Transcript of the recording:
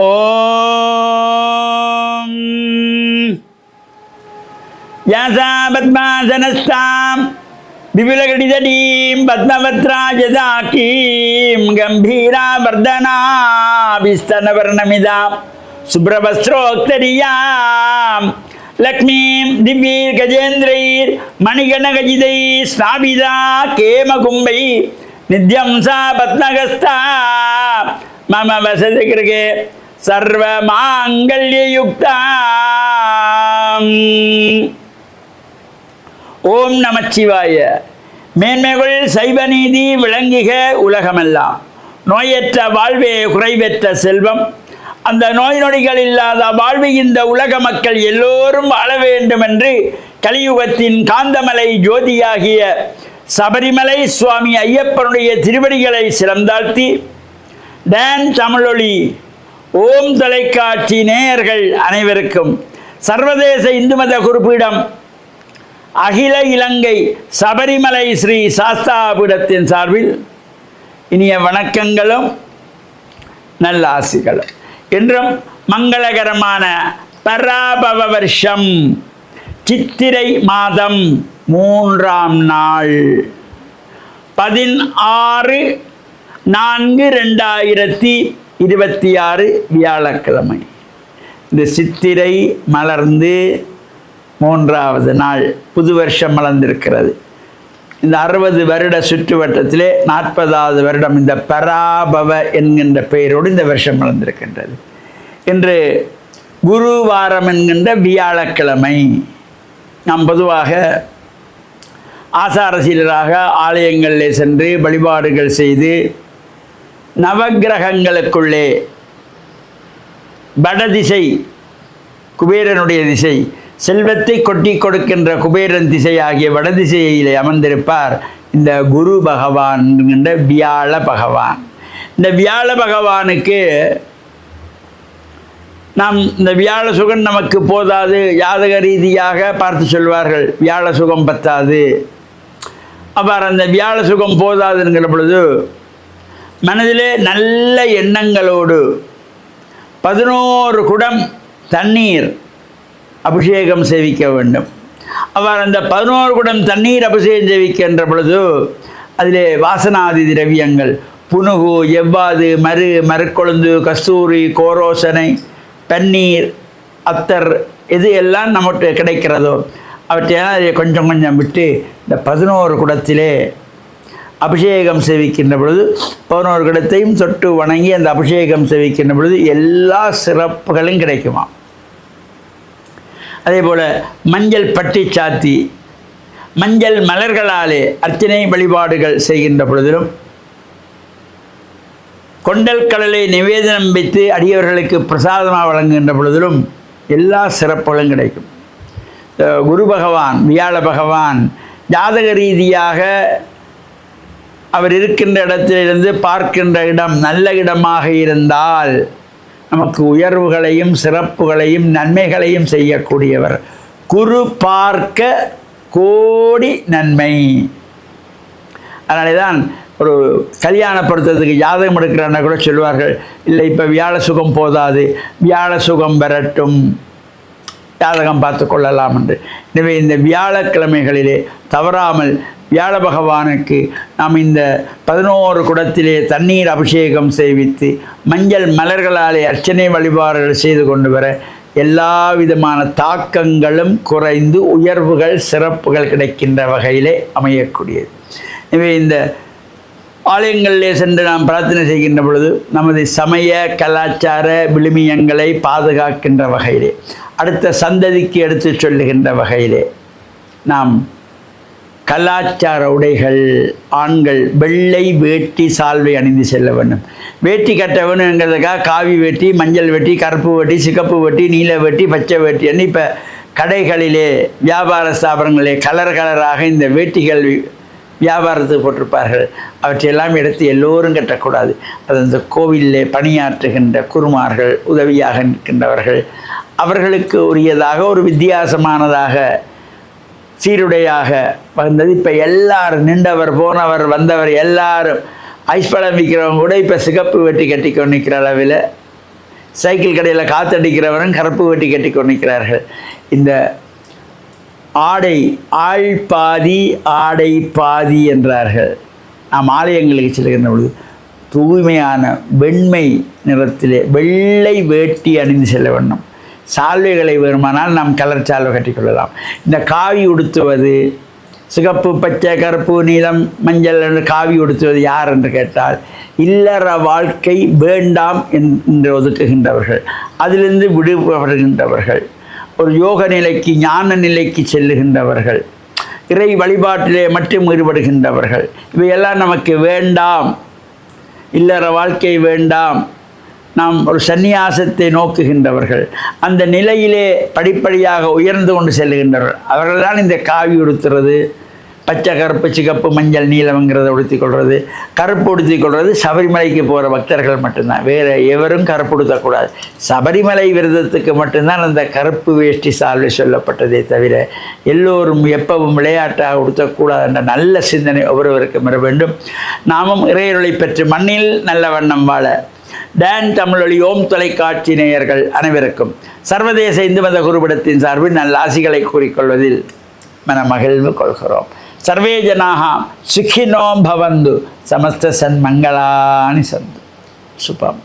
ஓம் யாசா பத்மாசனஸ்தாம் விபுலகடிதடீம் பத்மவத்ராஜதாக்கீம் கம்பீரா வர்தனா விஸ்தனவர்ணமிதாம் சுப்ரவஸ்திரோக்தரியாம் லக்ஷ்மீம் திவ்யீர் கஜேந்திரைர் மணிகணகஜிதை ஸ்நாபிதா கேமகும்பை நித்யம் சா பத்மகஸ்தா மம வசதிகிருகே சர்வமாங்கல்யயுக்தாம். ஓம் நமச்சிவாய. மேன்மைகள் சைவநீதி விளங்குக உலகமெல்லாம். நோயற்ற வாழ்வே குறைவற்ற செல்வம். அந்த நோய் நொடிகள் இல்லாத வாழ்வு இந்த உலக மக்கள் எல்லோரும் வாழ வேண்டும் என்று கலியுகத்தின் காந்தமலை ஜோதியாகிய சபரிமலை சுவாமி ஐயப்பனுடைய திருவடிகளை சிறந்தாழ்த்தி டான் தமிழொலி ஓம் தொலைக்காட்சி நேயர்கள் அனைவருக்கும் சர்வதேச இந்து மத குறிப்பீடம் அகில இலங்கை சபரிமலை ஸ்ரீ சாஸ்தாபீடத்தின் சார்பில் இனிய வணக்கங்களும் நல்ல ஆசிகளும். என்றும் மங்களகரமான பராபவ வருஷம் சித்திரை மாதம் 3ஆம் நாள் 16/4/2026 வியாழக்கிழமை. இந்த சித்திரை மலர்ந்து 3ஆவது நாள் புது வருஷம் மலர்ந்திருக்கிறது. இந்த 60 வருட சுற்றுவட்டத்திலே 40ஆவது வருடம் இந்த பராபவ என்கின்ற பெயரோடு இந்த வருஷம் மலர்ந்திருக்கின்றது. இன்று குருவாரம் என்கின்ற வியாழக்கிழமை. நாம் பொதுவாக ஆசாரசீலராக ஆலயங்களில் சென்று வழிபாடுகள் செய்து நவக்கிரகங்களுக்குள்ளே வடதிசை குபேரனுடைய திசை, செல்வத்தை கொட்டி கொடுக்கின்ற குபேரன் திசை ஆகிய வடதிசையிலே அமர்ந்திருப்பார் இந்த குரு பகவான் என்கின்ற வியாழ பகவான். இந்த வியாழ பகவானுக்கு நாம் இந்த வியாழ சுகம் நமக்கு போதாது, ஜாதக ரீதியாக பார்த்து சொல்வார்கள் வியாழ சுகம் பத்தாது. அவ்வாறு அந்த வியாழ சுகம் போதாது என்கிற பொழுது மனதிலே நல்ல எண்ணங்களோடு 11 குடம் தண்ணீர் அபிஷேகம் சேவிக்க வேண்டும். அவ்வாறு அந்த 11 குடம் தண்ணீர் அபிஷேகம் சேவிக்கின்ற பொழுது அதிலே வாசனாதி திரவியங்கள் புனுகு, எவ்வாது, மறுக்கொழுந்து, கஸ்தூரி, கோரோசனை, பன்னீர், அத்தர் எது எல்லாம் நமக்கு கிடைக்கிறதோ அவற்றையெல்லாம் அதை கொஞ்சம் கொஞ்சம் விட்டு இந்த 11 குடத்திலே அபிஷேகம் சேவிக்கின்ற பொழுது 11 குடத்தையும் தொட்டு வணங்கி அந்த அபிஷேகம் சேவிக்கின்ற பொழுது எல்லா சிறப்புகளும் கிடைக்குமா. அதே போல் மஞ்சள் பட்டி சாத்தி மஞ்சள் மலர்களாலே அர்ச்சனை வழிபாடுகள் செய்கின்ற பொழுதிலும் கொண்டல் கடலை நிவேதனம் வைத்து அடியவர்களுக்கு பிரசாதமாக வழங்குகின்ற பொழுதிலும் எல்லா சிறப்புகளும் கிடைக்கும். குரு பகவான் வியாழ பகவான் ஜாதக ரீதியாக அவர் இருக்கின்ற இடத்திலிருந்து பார்க்கின்ற இடம் நல்ல இடமாக இருந்தால் நமக்கு உயர்வுகளையும் சிறப்புகளையும் நன்மைகளையும் செய்யக்கூடியவர். குரு பார்க்க கோடி நன்மை. அதனாலே தான் ஒரு கல்யாணப்படுத்துறதுக்கு ஜாதகம் எடுக்கிறான்னா கூட சொல்வார்கள், இல்லை இப்போ வியாழ சுகம் போதாது, வியாழ சுகம் வரட்டும், ஜாதகம் பார்த்து கொள்ளலாம் என்று. எனவே இந்த வியாழக்கிழமைகளிலே தவறாமல் வியாழ பகவானுக்கு நாம் இந்த 11 குடத்திலே தண்ணீர் அபிஷேகம் செய்வித்து மஞ்சள் மலர்களாலே அர்ச்சனை வழிபாடுகள் செய்து கொண்டு வர எல்லா விதமான தாக்கங்களும் குறைந்து உயர்வுகள் சிறப்புகள் கிடைக்கின்ற வகையிலே அமையக்கூடியது. எனவே இந்த ஆலயங்களிலே சென்று நாம் பிரார்த்தனை செய்கின்ற பொழுது நமது சமய கலாச்சார விழுமியங்களை பாதுகாக்கின்ற வகையிலே, அடுத்த சந்ததிக்கு எடுத்து சொல்லுகின்ற வகையிலே நாம் கலாச்சார உடைகள், ஆண்கள் வெள்ளை வேட்டி சால்வை அணிந்து செல்ல வேண்டும். வேட்டி கட்ட வேணுங்கிறதுக்காக காவி வேட்டி, மஞ்சள் வேட்டி, கருப்பு வேட்டி, சிகப்பு வேட்டி, நீல வேட்டி, பச்சை வேட்டி என்று இப்போ கடைகளிலே வியாபார ஸ்தாபனங்களிலே கலராக இந்த வேட்டிகள் வியாபாரத்துக்கு போட்டிருப்பார்கள். அவற்றையெல்லாம் எடுத்து எல்லோரும் கட்டக்கூடாது. அது அந்த கோவிலிலே பணியாற்றுகின்ற குருமார்கள், உதவியாக நிற்கின்றவர்கள், அவர்களுக்கு உரியதாக ஒரு வித்தியாசமானதாக சீருடையாக வந்தது. இப்போ எல்லாரும் நின்றவர் போனவர் வந்தவர் எல்லாரும் ஐஸ் பழம் விற்கிறவங்க கூட இப்போ சிகப்பு வெட்டி கட்டிக்கொண்டு நிற்கிற அளவில் சைக்கிள் கடையில் காத்தடிக்கிறவரும் கருப்பு வெட்டி கட்டி கொண்டிருக்கிறார்கள். இந்த ஆடை ஆள் பாதி ஆடை பாதி என்றார்கள். நாம் ஆலயங்களுக்கு செல்கின்ற பொழுது தூய்மையான வெண்மை நிறத்திலே வெள்ளை வேட்டி அணிந்து செல்ல வேண்டும். சால்வைகளை வேணுமானால் நாம் கலர் சால்வை கட்டிக்கொள்ளலாம். இந்த காவி உடுத்துவது, சிகப்பு, பச்சை, கருப்பு, நீலம், மஞ்சள் என்று காவி உடுத்துவது யார் என்று கேட்டால் இல்லற வாழ்க்கை வேண்டாம் என்று ஒதுக்குகின்றவர்கள், அதிலிருந்து விடுபடுகின்றவர்கள், ஒரு யோக நிலைக்கு ஞான நிலைக்கு செல்லுகின்றவர்கள், இறை வழிபாட்டிலே மட்டும் ஈடுபடுகின்றவர்கள். இவையெல்லாம் நமக்கு வேண்டாம், இல்லற வாழ்க்கை வேண்டாம், நாம் ஒரு சந்நியாசத்தை நோக்குகின்றவர்கள், அந்த நிலையிலே படிப்படியாக உயர்ந்து கொண்டு செல்லுகின்றவர்கள். அவர்கள்தான் இந்த காவி உடுத்துறது, பச்சை, கருப்பு, சிகப்பு, மஞ்சள், நீலம்ங்கிறத உடுத்திக்கொள்வது, கருப்பு உடுத்திக்கொள்வது சபரிமலைக்கு போகிற பக்தர்கள் மட்டும்தான். வேறு எவரும் கருப்பு உடுத்தக்கூடாது. சபரிமலை விரதத்துக்கு மட்டும்தான் அந்த கருப்பு வேஷ்டி சால்வை சொல்லப்பட்டதே தவிர எல்லோரும் எப்பவும் விளையாட்டாக உடுத்தக்கூடாது என்ற நல்ல சிந்தனை ஒவ்வொருவருக்கும் வர வேண்டும். நாமும் இறையருளை பெற்று மண்ணில் நல்ல வண்ணம் வாழ டான் தமிழொலி ஓம் தொலைக்காட்சி நேயர்கள் அனைவருக்கும் சர்வதேச இந்து மத குருபடத்தின் சார்பில் நல்ல ஆசிகளை கூறிக்கொள்வதில் மன மகிழ்வு கொள்கிறோம். சர்வே ஜனாக சுகினோ பவந்து, சமஸ்த சன்மங்களானி சந்து. சுபம்.